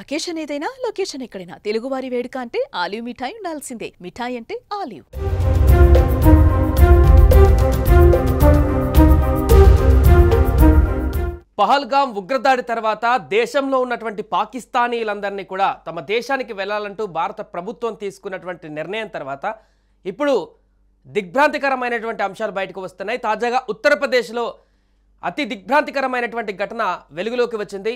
Occasion ఏదైనా location ఎక్కడైనా తెలుగువారి వేడుక అంటే ఆలివ్ మిఠాయి ఉండాల్సిందే. మిఠాయి అంటే ఆలివ్. పహల్గామ్ ఉగ్రదాడి తర్వాత దేశంలో ఉన్నటువంటి పాకిస్తానీలందరినీ కూడా తమ దేశానికి వెళ్లాలంటూ భారత ప్రభుత్వం తీసుకున్నటువంటి నిర్ణయం తర్వాత ఇప్పుడు దిగ్భ్రాంతికరమైనటువంటి అంశాలు బయటకు వస్తున్నాయి. తాజాగా ఉత్తరప్రదేశ్లో అతి దిగ్భ్రాంతికరమైనటువంటి ఘటన వెలుగులోకి వచ్చింది.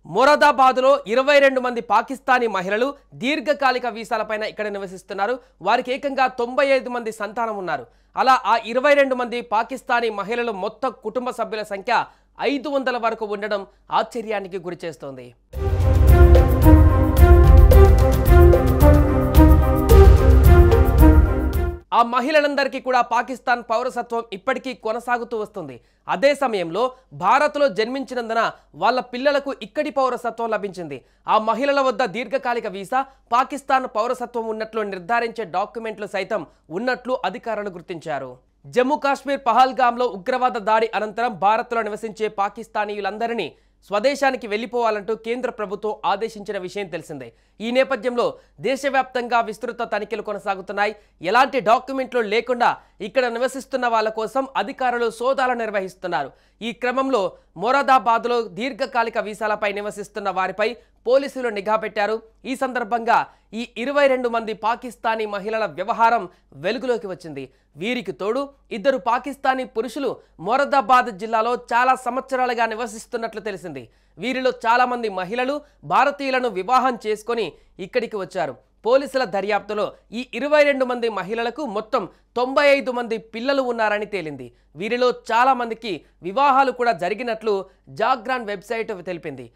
మొరాదాబాద్లో 22 మంది పాకిస్తానీ మహిళలు దీర్ఘకాలిక వీసాలపైన ఇక్కడ నివసిస్తున్నారు. వారికి ఏకంగా 95 మంది సంతానం ఉన్నారు. అలా ఆ 22 మంది పాకిస్తానీ మహిళలు మొత్తం కుటుంబ సభ్యుల సంఖ్య 500 వరకు ఉండడం ఆశ్చర్యానికి గురిచేస్తోంది. ఆ మహిళలందరికీ కూడా పాకిస్తాన్ పౌరసత్వం ఇప్పటికీ కొనసాగుతూ వస్తుంది. అదే సమయంలో భారత్లో జన్మించినందున వాళ్ళ పిల్లలకు ఇక్కడి పౌరసత్వం లభించింది. ఆ మహిళల వద్ద దీర్ఘకాలిక వీసా, పాకిస్తాన్ పౌరసత్వం ఉన్నట్లు నిర్ధారించే డాక్యుమెంట్లు సైతం ఉన్నట్లు అధికారులు గుర్తించారు. జమ్మూ కాశ్మీర్ పహల్గామ్లో ఉగ్రవాద దాడి అనంతరం భారత్లో నివసించే పాకిస్తానీయులందరినీ స్వదేశానికి వెళ్లిపోవాలంటూ కేంద్ర ప్రభుత్వం ఆదేశించిన విషయం తెలిసిందే. ఈ నేపథ్యంలో దేశవ్యాప్తంగా విస్తృత తనిఖీలు కొనసాగుతున్నాయి. ఎలాంటి డాక్యుమెంట్లు లేకుండా ఇక్కడ నివసిస్తున్న వాళ్ళ కోసం అధికారులు సోదాలు నిర్వహిస్తున్నారు. ఈ క్రమంలో మొరాదాబాద్లో దీర్ఘకాలిక వీసాలపై నివసిస్తున్న వారిపై పోలీసులు నిఘా పెట్టారు. ఈ సందర్భంగా ఈ 22 మంది పాకిస్తానీ మహిళల వ్యవహారం వెలుగులోకి వచ్చింది. వీరికి తోడు 2 పాకిస్తానీ పురుషులు మొరాదాబాద్ జిల్లాలో చాలా సంవత్సరాలుగా నివసిస్తున్నట్లు తెలిసింది. వీరిలో చాలా మంది మహిళలు భారతీయులను వివాహం చేసుకొని ఇక్కడికి వచ్చారు. పోలీసుల దర్యాప్తులో ఈ 22 మంది మహిళలకు మొత్తం 95 మంది పిల్లలు ఉన్నారని తేలింది. వీరిలో చాలా మందికి వివాహాలు కూడా జరిగినట్లు జాగ్రాన్ వెబ్సైట్ తెలిపింది.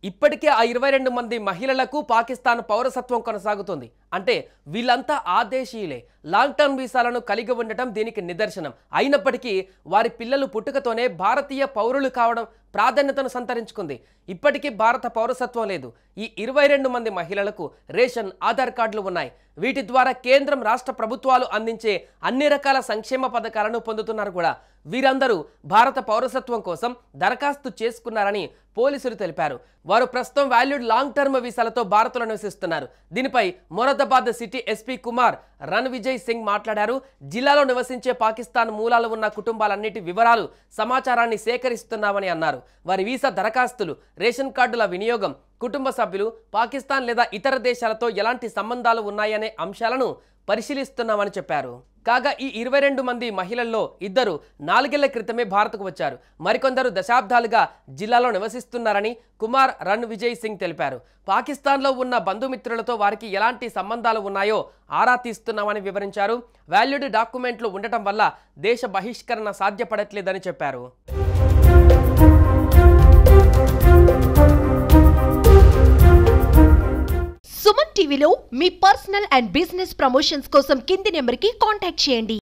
ఇప్పటికే ఆ 22 మంది మహిళలకు పాకిస్తాన్ పౌరసత్వం కొనసాగుతుంది. అంటే వీళ్ళంతా ఆదేశీయులే. లాంగ్ టర్మ్ వీసాలను కలిగి ఉండటం దీనికి నిదర్శనం. అయినప్పటికీ వారి పిల్లలు పుట్టుకతోనే భారతీయ పౌరులు కావడం ప్రాధాన్యతను సంతరించుకుంది. ఇప్పటికీ భారత పౌరసత్వం లేదు. ఈ 22 మంది మహిళలకు రేషన్, ఆధార్ కార్డులు ఉన్నాయి. వీటి ద్వారా కేంద్రం, రాష్ట్ర ప్రభుత్వాలు అందించే అన్ని రకాల సంక్షేమ పథకాలను పొందుతున్నారు కూడా. వీరందరూ భారత పౌరసత్వం కోసం దరఖాస్తు చేసుకున్నారని పోలీసులు తెలిపారు. వారు ప్రస్తుతం వాల్యూడ్ లాంగ్ టర్మ్ వీసాలతో భారత్లో నివసిస్తున్నారు. దీనిపై మొరాదాబాద్ సిటీ ఎస్పీ కుమార్ రణ్విజయ్ సింగ్ మాట్లాడారు. జిల్లాలో నివసించే పాకిస్తాన్ మూలాలు ఉన్న కుటుంబాలన్నిటి వివరాలు, సమాచారాన్ని సేకరిస్తున్నామని అన్నారు. వారి వీసా దరఖాస్తులు, రేషన్ కార్డుల వినియోగం, కుటుంబ సభ్యులు పాకిస్తాన్ లేదా ఇతర దేశాలతో ఎలాంటి సంబంధాలు ఉన్నాయనే అంశాలను పరిశీలిస్తున్నామని చెప్పారు. కాగా ఈ 22 మంది మహిళల్లో 2 4 ఏళ్ల క్రితమే భారత్కు వచ్చారు. మరికొందరు దశాబ్దాలుగా జిల్లాలో నివసిస్తున్నారని కుమార్ రణ్విజయ్ సింగ్ తెలిపారు. పాకిస్తాన్లో ఉన్న బంధుమిత్రులతో వారికి ఎలాంటి సంబంధాలు ఉన్నాయో ఆరా తీస్తున్నామని వివరించారు. వాల్యూడ్ డాక్యుమెంట్లు ఉండటం వల్ల దేశ బహిష్కరణ సాధ్యపడట్లేదని చెప్పారు. సుమన్ టీవీలో మీ పర్సనల్ అండ్ బిజినెస్ ప్రమోషన్స్ కోసం కింది నెంబర్కి కాంటాక్ట్ చేయండి.